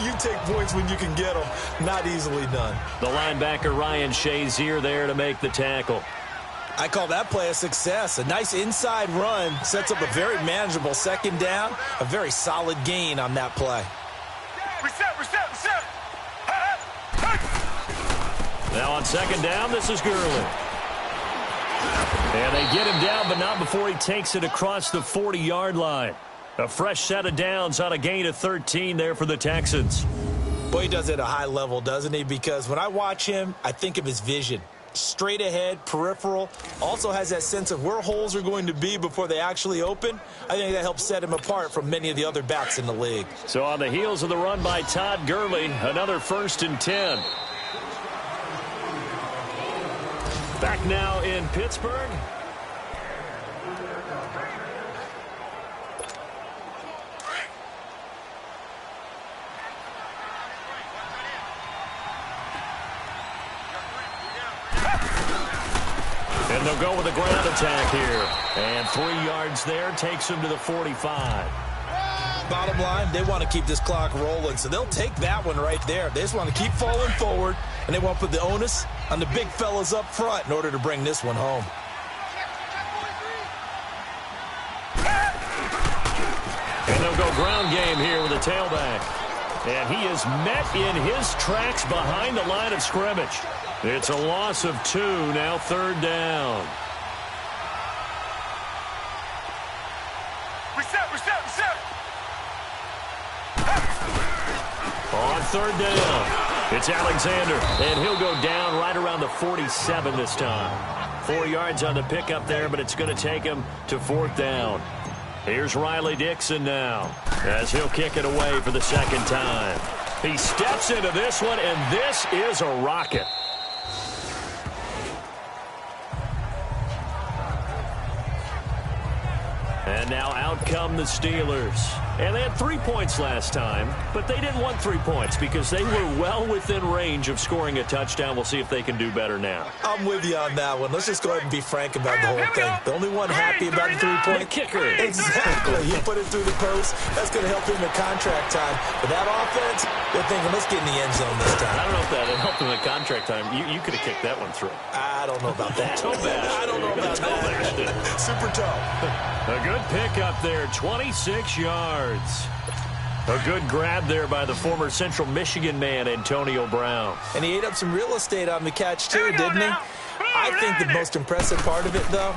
you take points when you can get them. Not easily done. The linebacker Ryan Shazier there to make the tackle. I call that play a success. A nice inside run sets up a very manageable 2nd down. A very solid gain on that play. Reset. Now on 2nd down, this is Gurley. And they get him down, but not before he takes it across the 40-yard line. A fresh set of downs on a gain of 13 there for the Texans. Boy, he does it at a high level, doesn't he? Because when I watch him, I think of his vision. Straight ahead, peripheral. Also has that sense of where holes are going to be before they actually open. I think that helps set him apart from many of the other backs in the league. So on the heels of the run by Todd Gurley, another 1st and 10. Back now in Pittsburgh. And they'll go with a ground attack here. And 3 yards there takes them to the 45. Bottom line, they want to keep this clock rolling, so they'll take that one right there. They just want to keep falling forward, and they want to put the onus on the big fellas up front in order to bring this one home. And they'll go ground game here with a tailback. And he is met in his tracks behind the line of scrimmage. It's a loss of 2, now 3rd down. Reset. On 3rd down, it's Alexander, and he'll go down right around the 47 this time. 4 yards on the pickup there, but it's going to take him to 4th down. Here's Riley Dixon now, as he'll kick it away for the 2nd time. He steps into this one, and this is a rocket. And now out come the Steelers. And they had 3 points last time, but they didn't want 3 points because they were well within range of scoring a touchdown. We'll see if they can do better now. I'm with you on that one. Let's just go ahead and be frank about the whole thing. The only one happy about the 3-point kicker. Exactly. He put it through the post. That's going to help him in contract time. But that offense, they're thinking, let's get in the end zone this time. I don't know if that helped him in contract time. You could have kicked that one through. I don't know about that. I don't know about that. Super toe. A good pick up there, 26 yards. A good grab there by the former Central Michigan man, Antonio Brown. And he ate up some real estate on the catch, too, didn't he? I think the most impressive part of it, though,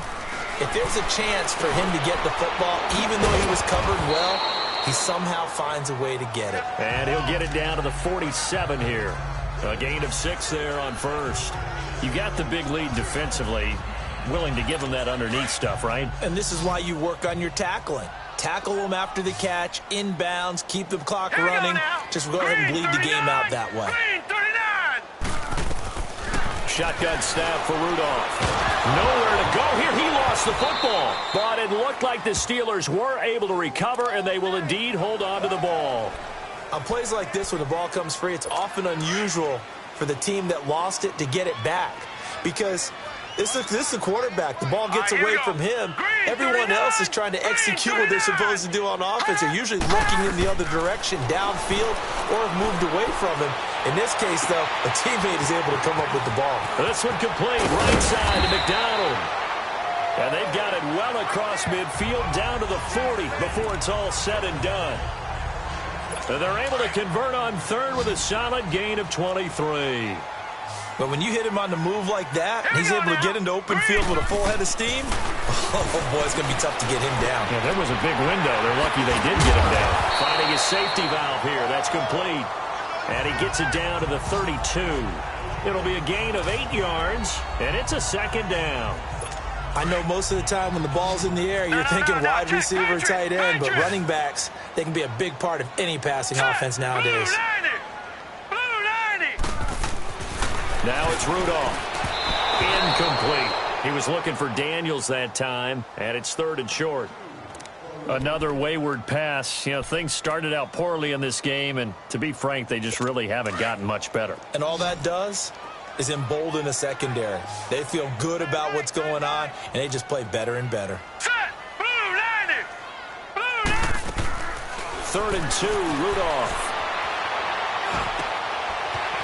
if there's a chance for him to get the football, even though he was covered well, he somehow finds a way to get it. And he'll get it down to the 47 here. A gain of 6 there on first. You got the big lead defensively, willing to give him that underneath stuff, right? And this is why you work on your tackling. Tackle them after the catch, inbounds, keep the clock running. Just go ahead and bleed the game out that way. Shotgun snap for Rudolph. Nowhere to go here. He lost the football. But it looked like the Steelers were able to recover, and they will indeed hold on to the ball. On plays like this, when the ball comes free, it's often unusual for the team that lost it to get it back. Because this is a quarterback. The ball gets away from him. Everyone else is trying to execute what they're supposed to do on offense. They're usually looking in the other direction, downfield, or have moved away from him. In this case, though, a teammate is able to come up with the ball. This one complete, right side to McDonald. And they've got it well across midfield, down to the 40 before it's all said and done. And they're able to convert on third with a solid gain of 23. But when you hit him on the move like that, and he's able to get into open field with a full head of steam, oh, boy, it's going to be tough to get him down. Yeah, there was a big window. They're lucky they did get him down. Finding his safety valve here. That's complete. And he gets it down to the 32. It'll be a gain of 8 yards, and it's a second down. I know most of the time when the ball's in the air, you're thinking wide receiver, tight end, but running backs, they can be a big part of any passing offense nowadays. Now it's Rudolph. Incomplete. He was looking for Daniels that time, and it's 3rd and short. Another wayward pass. You know, things started out poorly in this game, and to be frank, they just really haven't gotten much better. And all that does is embolden the secondary. They feel good about what's going on, and they just play better and better. 3rd and 2, Rudolph.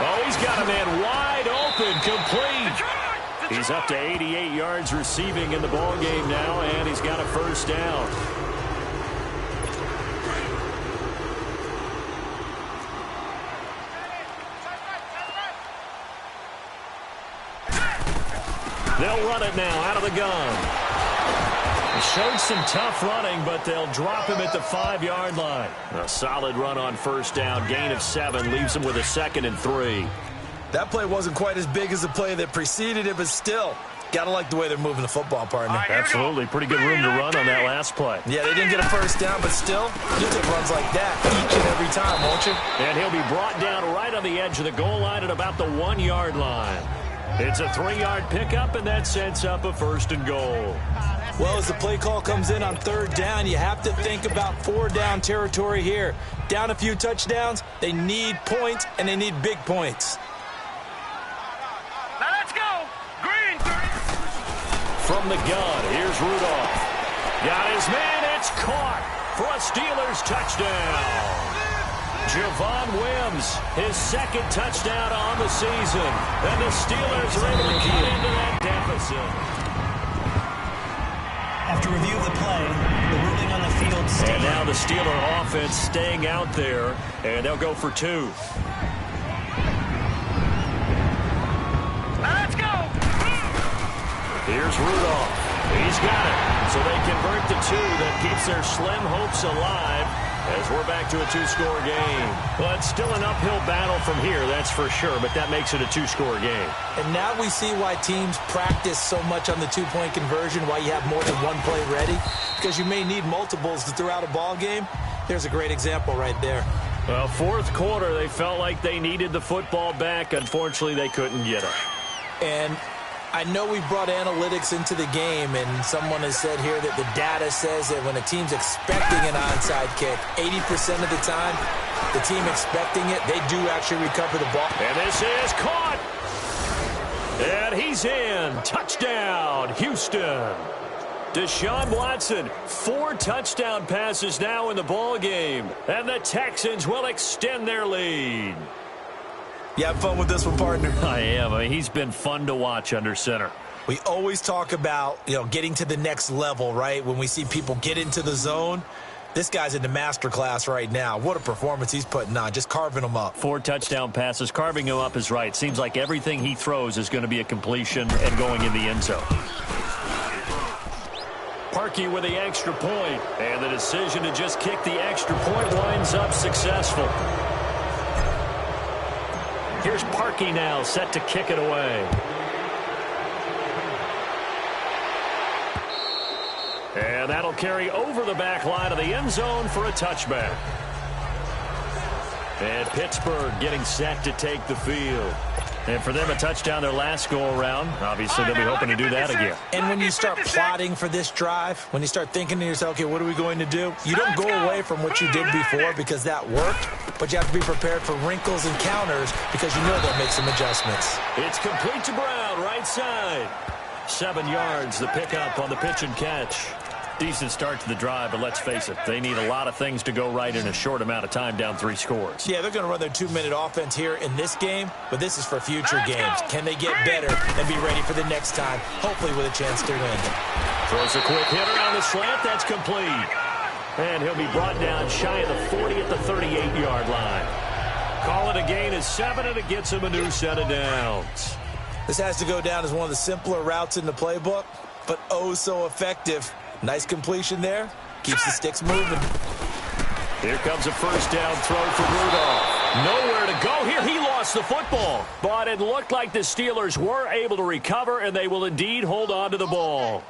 Oh, he's got a man wide open, complete. He's up to 88 yards receiving in the ballgame now, and he's got a first down. They'll run it now out of the gun. He showed some tough running, but they'll drop him at the 5-yard line. A solid run on first down. Gain of 7 leaves him with a 2nd and 3. That play wasn't quite as big as the play that preceded it, but still, got to like the way they're moving the football, partner. Absolutely. Pretty good room to run on that last play. Yeah, they didn't get a first down, but still, you'll take runs like that each and every time, won't you? And he'll be brought down right on the edge of the goal line at about the 1-yard line. It's a 3-yard pickup, and that sets up a 1st and goal. Well, as the play call comes in on 3rd down, you have to think about 4-down territory here. Down a few touchdowns, they need points, and they need big points. Now let's go. Green. From the gun, here's Rudolph. Got his man, it's caught for a Steelers touchdown. Javon Wims, his 2nd touchdown on the season. And the Steelers are able to cut into that deficit. After review of the play, the ruling on the field stands. And now the Steeler offense staying out there, and they'll go for 2. Let's go. Here's Rudolph. He's got it. So they convert the 2. That keeps their slim hopes alive as we're back to a 2-score game. Well, it's still an uphill battle from here, that's for sure, but that makes it a 2-score game. And now we see why teams practice so much on the 2-point conversion, why you have more than one play ready, because you may need multiples to throw out a ball game. There's a great example right there. Well, 4th quarter, they felt like they needed the football back. Unfortunately, they couldn't get it. And I know we brought analytics into the game, and someone has said here that the data says that when a team's expecting an onside kick, 80% of the time, the team expecting it, they do actually recover the ball. And this is caught. And he's in. Touchdown, Houston. Deshaun Watson, 4 touchdown passes now in the ball game, and the Texans will extend their lead. You have fun with this one, partner? I am. I mean, he's been fun to watch under center. We always talk about, getting to the next level, right? When we see people get into the zone, this guy's in the master class right now. What a performance he's putting on, just carving them up. 4 touchdown passes. Carving him up is right. Seems like everything he throws is going to be a completion and going in the end zone. Parkey with the extra point, and the decision to just kick the extra point winds up successful. Here's Parkey now, set to kick it away. And that'll carry over the back line of the end zone for a touchback. And Pittsburgh getting set to take the field. And for them, a touchdown their last go-around. Obviously, they'll be hoping to do that again. And when you start plotting for this drive, when you start thinking to yourself, okay, what are we going to do? You don't go away from what you did before because that worked, but you have to be prepared for wrinkles and counters because you know they'll make some adjustments. It's complete to Brown, right side. 7 yards, the pickup on the pitch and catch. Decent start to the drive, but let's face it, they need a lot of things to go right in a short amount of time, down 3 scores. Yeah, they're going to run their 2-minute offense here in this game, but this is for future games. Can they get better and be ready for the next time, hopefully with a chance to win? Throws a quick hitter on the slant. That's complete. And he'll be brought down shy of the 40 at the 38-yard line. Call it a gain of 7, and it gets him a new set of downs. This has to go down as one of the simpler routes in the playbook, but oh so effective. Nice completion there. Keeps the sticks moving. Here comes a first down throw for Rudolph. Nowhere to go here. He lost the football. But it looked like the Steelers were able to recover, and they will indeed hold on to the ball.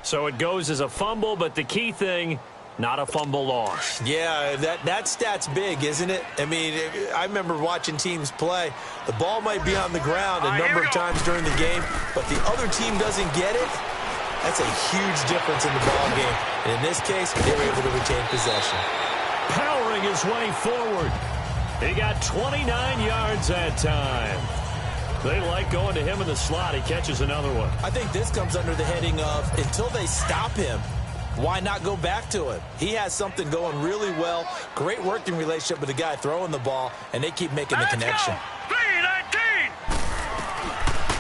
So it goes as a fumble, but the key thing, not a fumble loss. Yeah, that stat's big, isn't it? I mean, I remember watching teams play. The ball might be on the ground a number of times during the game, but the other team doesn't get it. That's a huge difference in the ball game. And in this case, they were able to retain possession. Powering his way forward. He got 29 yards that time. They like going to him in the slot. He catches another one. I think this comes under the heading of until they stop him, why not go back to him? He has something going really well. Great working relationship with the guy throwing the ball, and they keep making the connection. 3-19.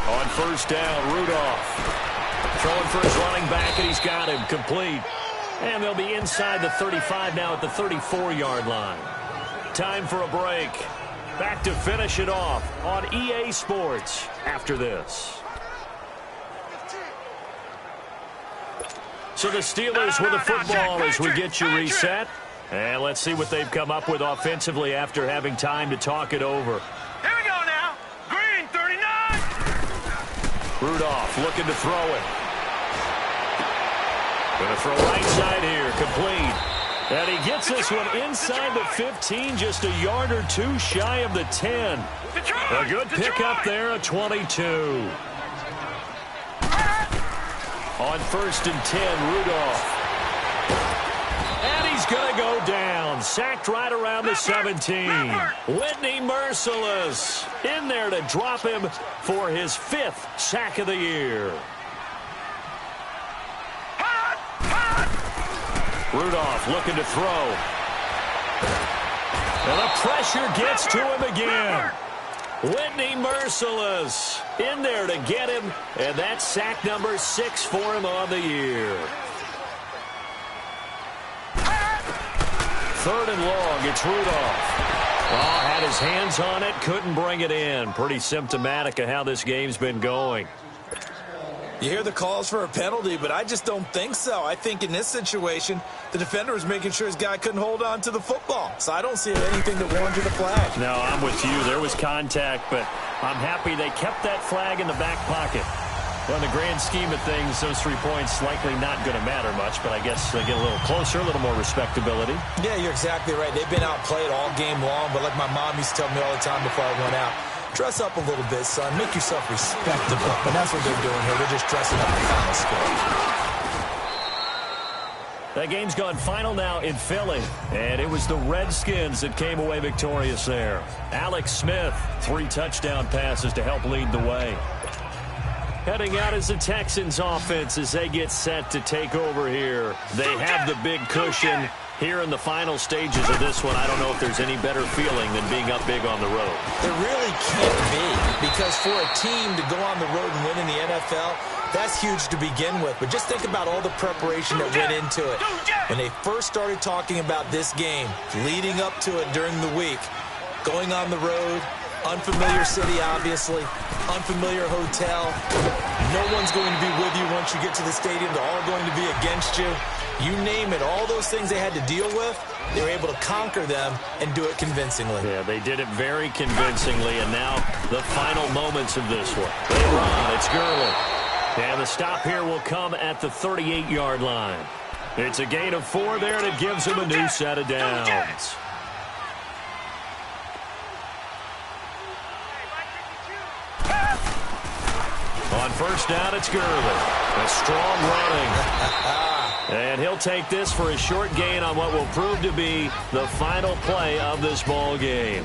On first down, Rudolph. Throwing for his running back, and he's got him complete. And they'll be inside the 35 now at the 34-yard line. Time for a break. Back to finish it off on EA Sports after this. So the Steelers with the football as we get you reset. And let's see what they've come up with offensively after having time to talk it over. Here we go now. Green, 39. Rudolph looking to throw it. Going to throw right side here, complete. And he gets this one inside the 15, just a yard or two shy of the 10. A good pickup there, a 22. On first and 10, Rudolph. And he's going to go down. Sacked right around the 17. Whitney Merciless in there to drop him for his 5th sack of the year. Rudolph looking to throw. And the pressure gets to him again. Whitney Merciless in there to get him. And that's sack number 6 for him on the year. 3rd and long, it's Rudolph. Oh, had his hands on it, couldn't bring it in. Pretty symptomatic of how this game's been going. You hear the calls for a penalty, but I just don't think so. I think in this situation, the defender was making sure his guy couldn't hold on to the football. So I don't see anything that warranted a flag. No, I'm with you. There was contact, but I'm happy they kept that flag in the back pocket. Well, in the grand scheme of things, those 3 points likely not going to matter much, but I guess they get a little closer, a little more respectability. Yeah, you're exactly right. They've been outplayed all game long, but like my mom used to tell me all the time before I went out, Dress up a little bit, son. Make yourself respectable. And that's what they're doing here. They're just dressing up the final score. That game's gone final now in Philly, and it was the Redskins that came away victorious there. Alex Smith, 3 touchdown passes to help lead the way. Heading out is the Texans offense as they get set to take over here. They have the big cushion here in the final stages of this one. I don't know if there's any better feeling than being up big on the road. There really can't be, because for a team to go on the road and win in the NFL, that's huge to begin with. But just think about all the preparation that went into it. When they first started talking about this game, leading up to it during the week, going on the road, unfamiliar city, obviously, unfamiliar hotel. No one's going to be with you once you get to the stadium. They're all going to be against you. You name it, all those things they had to deal with, they were able to conquer them and do it convincingly. Yeah, they did it very convincingly, and now the final moments of this one. They run, it's Gurley. And the stop here will come at the 38-yard line. It's a gain of 4 there, and it gives him a new set of downs. On first down, it's Gurley. A strong running. And he'll take this for a short gain on what will prove to be the final play of this ball game.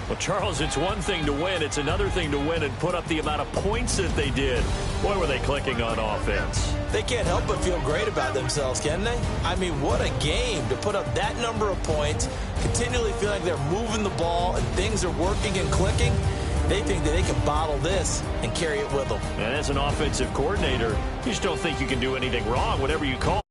Well, Charles, it's one thing to win. It's another thing to win and put up the amount of points that they did. Boy, were they clicking on offense. They can't help but feel great about themselves, can they? I mean, what a game to put up that number of points, continually feel like they're moving the ball and things are working and clicking. They think that they can bottle this and carry it with them. And as an offensive coordinator, you just don't think you can do anything wrong, whatever you call.